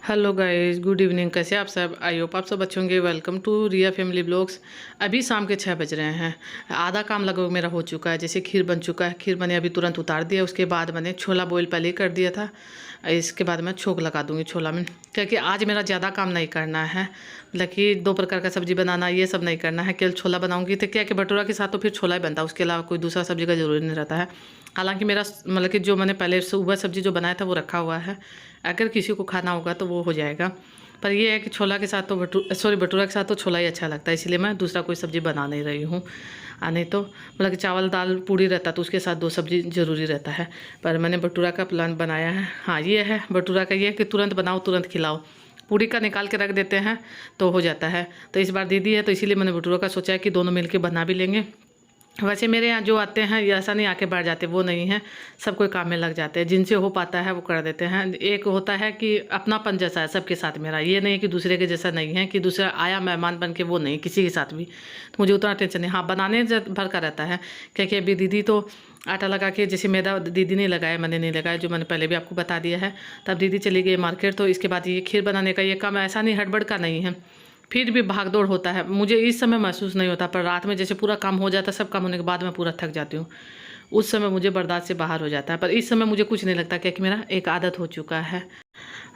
Hello guys, good evening. कैसे आप सब? आई होप आप सब अच्छे होंगे। Welcome to Riya family blogs. अभी शाम के 6 बज रहे हैं। आधा काम लगभग मेरा हो चुका है। जैसे खीर बन चुका है, खीर मैंने अभी तुरंत उतार दिया। उसके बाद मैंने छोला बॉईल पहले ही कर दिया था। इसके बाद मैं छोंक लगा दूंगी छोला में, क्योंकि आज मेरा ज़्यादा काम नहीं करना है। मतलब कि 2 प्रकार का सब्जी बनाना, ये सब नहीं करना है। केवल छोला बनाऊंगी तो क्या कि भटूरा के साथ तो फिर छोला ही बनता है, उसके अलावा कोई दूसरा सब्जी का जरूरी नहीं रहता है। हालांकि मेरा मतलब कि जो मैंने पहले सुबह सब्जी जो बनाया था वो रखा हुआ है, अगर किसी को खाना होगा तो वो हो जाएगा। पर ये है कि छोला के साथ तो भटूरा के साथ तो छोला ही अच्छा लगता है, इसलिए मैं दूसरा कोई सब्ज़ी बना नहीं रही हूँ। नहीं तो मतलब कि चावल दाल पूड़ी रहता तो उसके साथ 2 सब्ज़ी ज़रूरी रहता है। पर मैंने भटूरा का प्लान बनाया है। हाँ, ये है भटूरा का, ये है कि तुरंत बनाओ तुरंत खिलाओ। पूड़ी का निकाल के रख देते हैं तो हो जाता है। तो इस बार दीदी है तो इसीलिए मैंने भटूरा का सोचा है कि दोनों मिलके बना भी लेंगे। वैसे मेरे यहाँ जो आते हैं ये ऐसा नहीं आके बैठ जाते, वो नहीं है। सब कोई काम में लग जाते हैं, जिनसे हो पाता है वो कर देते हैं। एक होता है कि अपनापन जैसा है सबके साथ मेरा, ये नहीं है कि दूसरे के जैसा नहीं है कि दूसरा आया मेहमान बन के, वो नहीं किसी के साथ भी। तो मुझे उतना टेंशन नहीं। हाँ, बनाने भर का रहता है, क्योंकि अभी दीदी तो आटा लगा के, जैसे मैदा दीदी ने लगाया, मैंने नहीं लगाया, जो मैंने पहले भी आपको बता दिया है। तब दीदी चली गई मार्केट, तो इसके बाद ये खीर बनाने का ये काम ऐसा नहीं हड़बड़ का नहीं है, फिर भी भाग दौड़ होता है। मुझे इस समय महसूस नहीं होता, पर रात में जैसे पूरा काम हो जाता है, सब काम होने के बाद मैं पूरा थक जाती हूँ, उस समय मुझे बर्दाश्त से बाहर हो जाता है। पर इस समय मुझे कुछ नहीं लगता, क्योंकि मेरा एक आदत हो चुका है।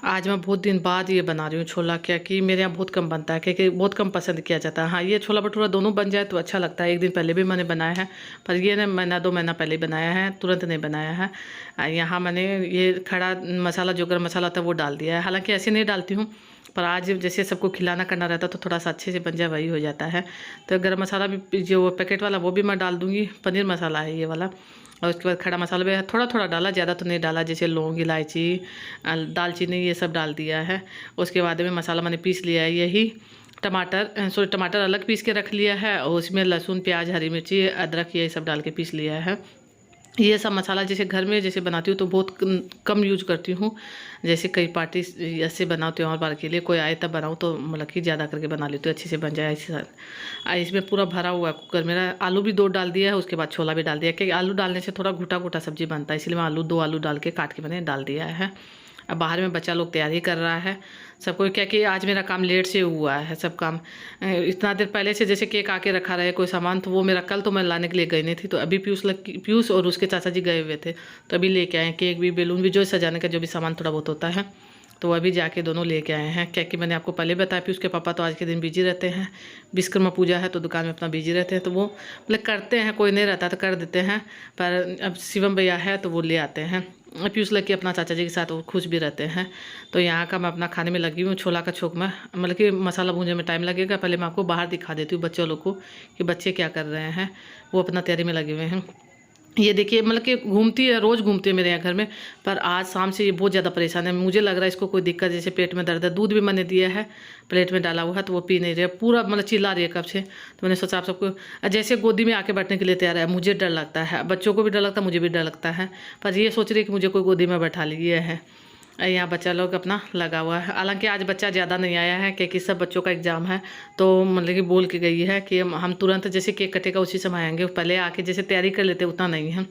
आज मैं बहुत दिन बाद ये बना रही हूँ छोला, क्या कि मेरे यहाँ बहुत कम बनता है, क्योंकि बहुत कम पसंद किया जाता है। हाँ, ये छोला भटूरा दोनों बन जाए तो अच्छा लगता है। एक दिन पहले भी मैंने बनाया है, पर ये ना महीना 2 महीना पहले बनाया है, तुरंत नहीं बनाया है। यहाँ मैंने ये खड़ा मसाला, जो गर्म मसाला होता है वो डाल दिया है। हालांकि ऐसे नहीं डालती हूँ, पर आज जैसे सबको खिलाना करना रहता तो थोड़ा सा अच्छे से बन जाए, वही हो जाता है। तो गर्म मसाला भी जो पैकेट वाला वो भी मैं डाल दूँगी। पनीर मसाला है ये वाला। और उसके बाद खड़ा मसाला भी थोड़ा थोड़ा डाला, ज़्यादा तो नहीं डाला। जैसे लौंग, इलायची, दालचीनी, ये सब डाल दिया है। उसके बाद में मसाला मैंने पीस लिया है। यही टमाटर अलग पीस के रख लिया है, और उसमें लहसुन, प्याज, हरी मिर्ची, अदरक, ये सब डाल के पीस लिया है। ये सब मसाला जैसे घर में जैसे बनाती हूँ तो बहुत कम यूज करती हूँ। जैसे कई पार्टी ऐसे बनाती हूँ और बार के लिए कोई आए तब बनाऊँ, तो मतलब कि ज़्यादा करके बना लेती हूँ, अच्छे से बन जाए ऐसे। इसमें पूरा भरा हुआ कुकर मेरा। आलू भी 2 डाल दिया है, उसके बाद छोला भी डाल दिया, क्योंकि आलू डालने से थोड़ा घुटा घुटा सब्जी बनता है, इसलिए मैं 2 आलू डाल के काट के मैंने डाल दिया है। अब बाहर में बच्चा लोग तैयारी कर रहा है सबको, क्या कि आज मेरा काम लेट से हुआ है सब काम। इतना देर पहले से जैसे केक आके रखा रहे कोई सामान, तो वो मेरा कल तो मैं लाने के लिए गई नहीं थी, तो अभी पीयूष और उसके चाचा जी गए हुए थे, तो अभी लेके आए केक भी, बैलून भी, जो सजाने का जो भी सामान थोड़ा बहुत होता है, तो अभी जाके दोनों लेके आए हैं। क्या कि मैंने आपको पहले बताया, पीयूष के पापा तो आज के दिन बिजी रहते हैं। विश्वकर्मा पूजा है तो दुकान में अपना बिजी रहते हैं, तो वो मतलब करते हैं, कोई नहीं रहता तो कर देते हैं। पर अब शिवम भैया है तो वो ले आते हैं। पीयूष लग के अपना चाचा जी के साथ वो खुश भी रहते हैं। तो यहाँ का मैं अपना खाने में लगी हूँ। छोला का छोक में मतलब कि मसाला भूनने में टाइम लगेगा। पहले मैं आपको बाहर दिखा देती हूँ बच्चों लोग को कि बच्चे क्या कर रहे हैं। वो अपना तैयारी में लगे हुए हैं। ये देखिए, मतलब कि घूमती है, रोज़ घूमती है मेरे यहाँ घर में, पर आज शाम से ये बहुत ज़्यादा परेशान है। मुझे लग रहा है इसको कोई दिक्कत, जैसे पेट में दर्द है। दूध भी मैंने दिया है, प्लेट में डाला हुआ है, तो वो पी नहीं रही है, पूरा मतलब चिल्ला रही है कब से। तो मैंने सोचा आप सबको, जैसे गोदी में आके बैठने के लिए तैयार है। मुझे डर लगता है, बच्चों को भी डर लगता है, मुझे भी डर लगता है, पर ये सोच रही है कि मुझे कोई गोदी में बैठा लिए है। यहाँ बच्चा लोग अपना लगा हुआ है। हालांकि आज बच्चा ज़्यादा नहीं आया है, क्योंकि सब बच्चों का एग्ज़ाम है, तो मतलब कि बोल के गई है कि हम तुरंत जैसे केक कटेगा उसी समय आएंगे, पहले आके जैसे तैयारी कर लेते उतना नहीं है।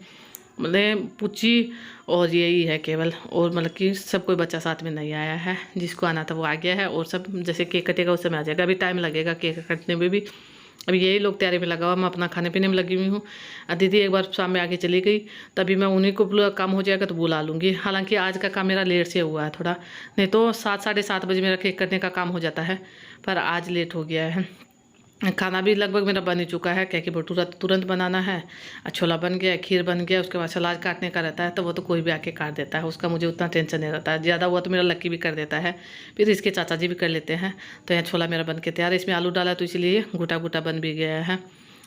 मतलब पूछी और यही है केवल, और मतलब कि सब कोई बच्चा साथ में नहीं आया है। जिसको आना था वो आ गया है, और सब जैसे केक कटेगा उस समय आ जाएगा। अभी टाइम लगेगा केक कटने में भी। अभी यही लोग तैयारी में लगा हुआ, मैं अपना खाने पीने में लगी हुई हूँ। दीदी एक बार शाम में आगे चली गई, तभी मैं उन्हीं को काम हो जाएगा तो बुला लूँगी। हालांकि आज का काम मेरा लेट से हुआ है थोड़ा, नहीं तो 7 साढ़े 7 बजे मेरा केक कटने का काम हो जाता है, पर आज लेट हो गया है। खाना भी लगभग मेरा बन ही चुका है, क्या कि भटूरा तो तुरंत बनाना है, छोला बन गया, खीर बन गया। उसके बाद सलाद काटने का रहता है, तो वो तो कोई भी आके काट देता है, उसका मुझे उतना टेंशन नहीं रहता है। ज़्यादा हुआ तो मेरा लक्की भी कर देता है, फिर इसके चाचा जी भी कर लेते हैं। तो यहाँ छोला मेरा बन के तैयार है। इसमें आलू डाला तो इसलिए गोटा गोटा बन भी गया है।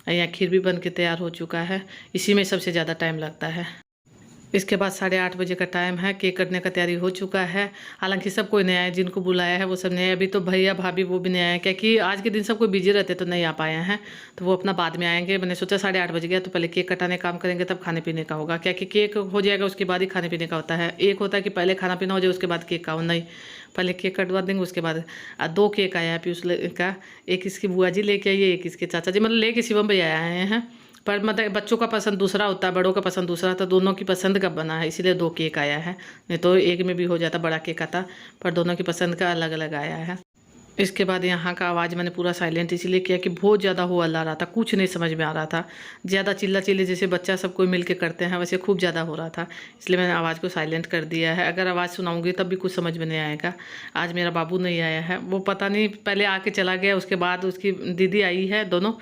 यहाँ खीर भी बन के तैयार हो चुका है। इसी में सबसे ज़्यादा टाइम लगता है। इसके बाद 8:30 बजे का टाइम है। केक कटने का तैयारी हो चुका है। हालांकि सब कोई नहीं आया, जिनको बुलाया है वो सब नहीं आए। अभी तो भैया भाभी वो भी नहीं आए, क्योंकि आज के दिन सब कोई बिजी रहते तो नहीं आ पाए हैं, तो वो अपना बाद में आएंगे। मैंने सोचा 8:30 बज गया तो पहले केक कटाने काम करेंगे, तब खाने पीने का होगा। क्या कि केक हो जाएगा उसके बाद ही खाने पीने का होता है। एक होता है कि पहले खाना पीना हो जाए उसके बाद केक का हो, नहीं, पहले केक कटवा देंगे उसके बाद। 2 केक आया है पीयूष का, एक इसकी बुआ जी लेके आई है, एक इसके चाचा जी, मतलब लेके शिवम भैया आए हैं। पर मतलब बच्चों का पसंद दूसरा होता है, बड़ों का पसंद दूसरा होता है, दोनों की पसंद का बना है, इसीलिए 2 केक आया है। नहीं तो एक में भी हो जाता, बड़ा केक आता, पर दोनों की पसंद का अलग अलग आया है। इसके बाद यहाँ का आवाज़ मैंने पूरा साइलेंट इसलिए किया कि बहुत ज़्यादा हो हल्ला रहा था, कुछ नहीं समझ में आ रहा था। ज़्यादा चिल्ला चिल्ली जैसे बच्चा सब कोई मिल के करते हैं वैसे खूब ज़्यादा हो रहा था, इसलिए मैंने आवाज़ को साइलेंट कर दिया है। अगर आवाज़ सुनाऊंगी तब भी कुछ समझ में नहीं आएगा। आज मेरा बाबू नहीं आया है, वो पता नहीं पहले आके चला गया, उसके बाद उसकी दीदी आई है, दोनों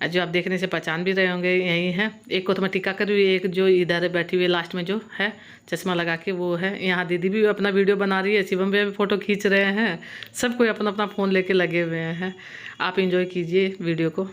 जो आप देखने से पहचान भी रहे होंगे यही है। एक को तो मैं टीका कर रही हूँ, एक जो इधर बैठी हुई है लास्ट में जो है चश्मा लगा के वो है। यहाँ दीदी भी अपना वीडियो बना रही है, शिवम भी फ़ोटो खींच रहे हैं, सब कोई अपना अपना फ़ोन लेके लगे हुए हैं। आप इंजॉय कीजिए वीडियो को।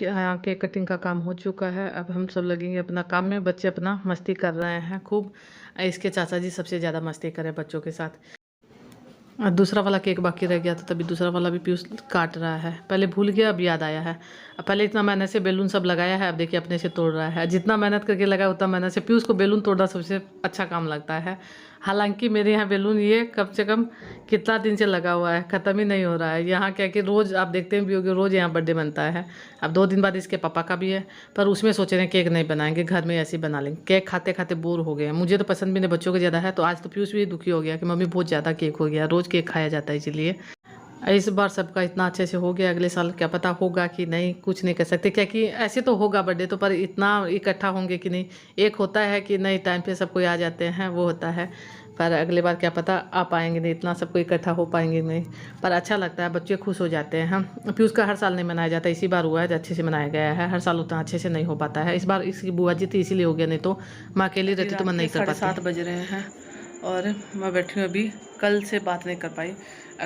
यहाँ केक कटिंग का काम हो चुका है, अब हम सब लगेंगे अपना काम में। बच्चे अपना मस्ती कर रहे हैं खूब। इसके चाचा जी सबसे ज़्यादा मस्ती कर रहे हैं बच्चों के साथ। और दूसरा वाला केक बाकी रह गया था, तभी दूसरा वाला भी पीयूष काट रहा है। पहले भूल गया, अब याद आया है। अब पहले इतना मेहनत से बैलून सब लगाया है, अब देखिए अपने से तोड़ रहा है। जितना मेहनत करके लगाया उतना मेहनत से पीयूष को बैलून तोड़ना सबसे अच्छा काम लगता है। हालांकि मेरे यहाँ बैलून ये कम से कम कितना दिन से लगा हुआ है, ख़त्म ही नहीं हो रहा है। यहाँ क्या कि रोज़ आप देखते हैं भी होगे, रोज़ यहाँ बर्थडे बनता है। अब 2 दिन बाद इसके पापा का भी है, पर उसमें सोच रहे हैं केक नहीं बनाएंगे, घर में ऐसे ही बना लेंगे। केक खाते खाते बोर हो गए हैं। मुझे तो पसंद भी नहीं, बच्चों को ज़्यादा है। तो आज तो पीयूष भी दुखी हो गया कि मम्मी बहुत ज़्यादा केक हो गया, रोज़ केक खाया जाता है इसलिए। इस बार सबका इतना अच्छे से हो गया, अगले साल क्या पता होगा कि नहीं, कुछ नहीं कर सकते। क्या कि ऐसे तो होगा बर्थडे तो, पर इतना इकट्ठा होंगे कि नहीं। एक होता है कि नहीं टाइम पे सब कोई आ जाते हैं, वो होता है। पर अगले बार क्या पता आ पाएंगे नहीं, इतना सबको इकट्ठा हो पाएंगे नहीं। पर अच्छा लगता है, बच्चे खुश हो जाते हैं। हम फिर उसका हर साल नहीं मनाया जाता, इसी बार हुआ है जो अच्छे से मनाया गया है। हर साल उतना अच्छे से नहीं हो पाता है। इस बार इसकी बुआ जी थी इसीलिए हो गया, नहीं तो मैं अकेली रहती तो मैं नहीं कर पाती। 7:30 बज रहे हैं और मैं बैठी हूँ अभी। कल से बात नहीं कर पाई।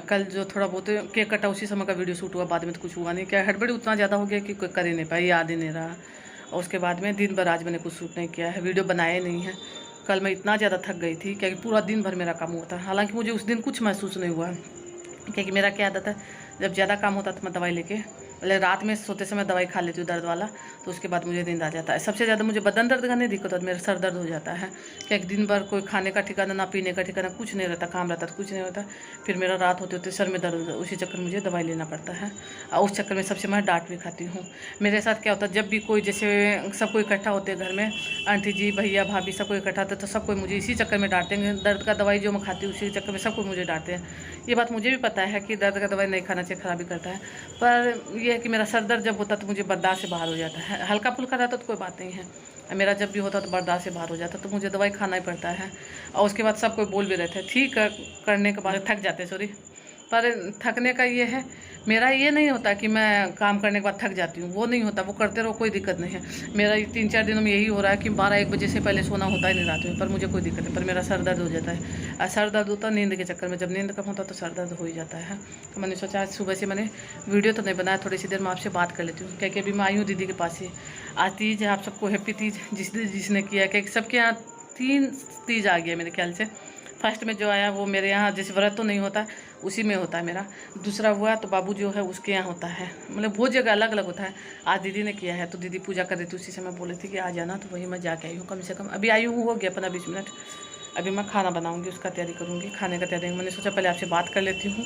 कल जो थोड़ा बहुत केक कटा उसी समय का वीडियो शूट हुआ, बाद में तो कुछ हुआ नहीं। क्या हड़बड़ी उतना ज़्यादा हो गया कि कोई कर ही नहीं पाई, याद ही नहीं रहा। और उसके बाद में दिन भर आज मैंने कुछ शूट नहीं किया है, वीडियो बनाया ही नहीं है। कल मैं इतना ज़्यादा थक गई थी क्योंकि पूरा दिन भर मेरा काम हुआ था। हालांकि मुझे उस दिन कुछ महसूस नहीं हुआ, क्योंकि मेरा क्या आदत है, जब ज़्यादा काम होता तो मैं दवाई लेके पहले रात में सोते समय दवाई खा लेती हूँ दर्द वाला, तो उसके बाद मुझे नींद आ जाता है। सबसे ज़्यादा मुझे बदन दर्द का नहीं दिक्कत होता, मेरा सर दर्द हो जाता है। क्या दिन भर कोई खाने का ठिकाना ना पीने का ठिकाना, कुछ नहीं रहता, काम रहता तो कुछ नहीं होता। फिर मेरा रात होते होते सर में दर्द होता है, उसी चक्कर मुझे दवाई लेना पड़ता है। और उस चक्कर में सबसे मैं डांट भी खाती हूँ। मेरे साथ क्या होता है, जब भी कोई जैसे सबको इकट्ठा होते हैं घर में, आंटी जी भैया भाभी सबको इकट्ठा होते तो सबको मुझे इसी चक्कर में डांटते हैं। दर्द का दवाई जो मैं खाती हूँ उसी चक्कर में सबको मुझे डांटते हैं। ये बात मुझे भी पता है कि दर्द का दवाई नहीं खाना चाहिए, खराबी करता है। पर यह है कि मेरा सर दर्द जब होता तो मुझे बर्दाश्त से बाहर हो जाता है। हल्का फुल्का रहता तो कोई बात नहीं है, मेरा जब भी होता तो बर्दाश्त से बाहर हो जाता, तो मुझे दवाई खाना ही पड़ता है। और उसके बाद सब कोई बोल भी रहे थे, ठीक करने के बाद थक जाते, सॉरी, पर थकने का ये है, मेरा ये नहीं होता कि मैं काम करने के बाद थक जाती हूँ, वो नहीं होता, वो करते रहो कोई दिक्कत नहीं है। मेरा 3-4 दिनों में यही हो रहा है कि 12-1 बजे से पहले सोना होता ही नहीं रात में, पर मुझे कोई दिक्कत नहीं। पर मेरा सर दर्द हो जाता है, और सर दर्द होता नींद के चक्कर में, जब नींद कम होता तो सर दर्द हो ही जाता है। तो मैंने सोचा आज सुबह से मैंने वीडियो तो नहीं बनाया, थोड़ी सी देर मैं आपसे बात कर लेती हूँ, क्या कि अभी मैं आई हूँ दीदी के पास ही। आज तीज है, आप सबको हैप्पी तीज जिसने किया, क्या सबके यहाँ 3 तीज आ गया मेरे ख्याल से। फर्स्ट में जो आया वो मेरे यहाँ जैसे व्रत तो नहीं होता, उसी में होता है मेरा। दूसरा हुआ तो बाबू जो है उसके यहाँ होता है, मतलब बहुत जगह अलग अलग होता है। आज दीदी ने किया है तो दीदी पूजा कर रही थी, उसी समय बोले थे कि आ जाना, तो वही मैं जाके आई हूँ। कम से कम अभी आई हूँ, हो गया 15-20 मिनट। अभी मैं खाना बनाऊँगी, उसका तैयारी करूँगी, खाने का तैयारी। मैंने सोचा पहले आपसे बात कर लेती हूँ,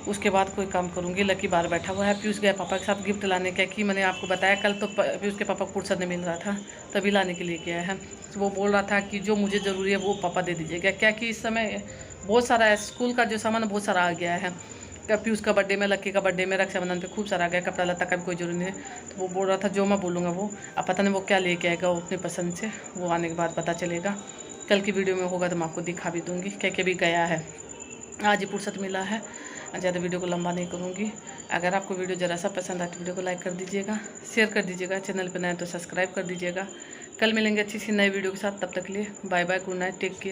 उसके बाद कोई काम करूँगी। लकी बाहर बैठा हुआ है, पीयूष गया पापा के साथ गिफ्ट लाने। क्या कि मैंने आपको बताया कल तो पीयूष के पापा को फुर्सत नहीं मिल रहा था, तभी लाने के लिए गया है। तो वो बोल रहा था कि जो मुझे ज़रूरी है वो पापा दे दीजिएगा। क्या कि इस समय बहुत सारा है, स्कूल का जो सामान बहुत सारा आ गया है। पीयूष का बर्थडे में, लक्की का बर्थडे में, रक्षाबंधन पे खूब सारा आ गया, कपड़ा लत्ता का भी कोई जरूरी नहीं है। तो वो बोल रहा था जो मैं बोलूँगा वो, अब पता नहीं वो क्या लेके आएगा, वो अपनी पसंद से, वो आने के बाद पता चलेगा। कल की वीडियो में होगा तो मैं आपको दिखा भी दूँगी, क्या कि अभी गया है, आज ही फुर्सत मिला है। ज़्यादा वीडियो को लंबा नहीं करूँगी। अगर आपको वीडियो ज़रा सा पसंद आए तो वीडियो को लाइक कर दीजिएगा, शेयर कर दीजिएगा, चैनल पर नए तो सब्सक्राइब कर दीजिएगा। कल मिलेंगे अच्छी सी नई वीडियो के साथ, तब तक के लिए bye bye, good night, take care.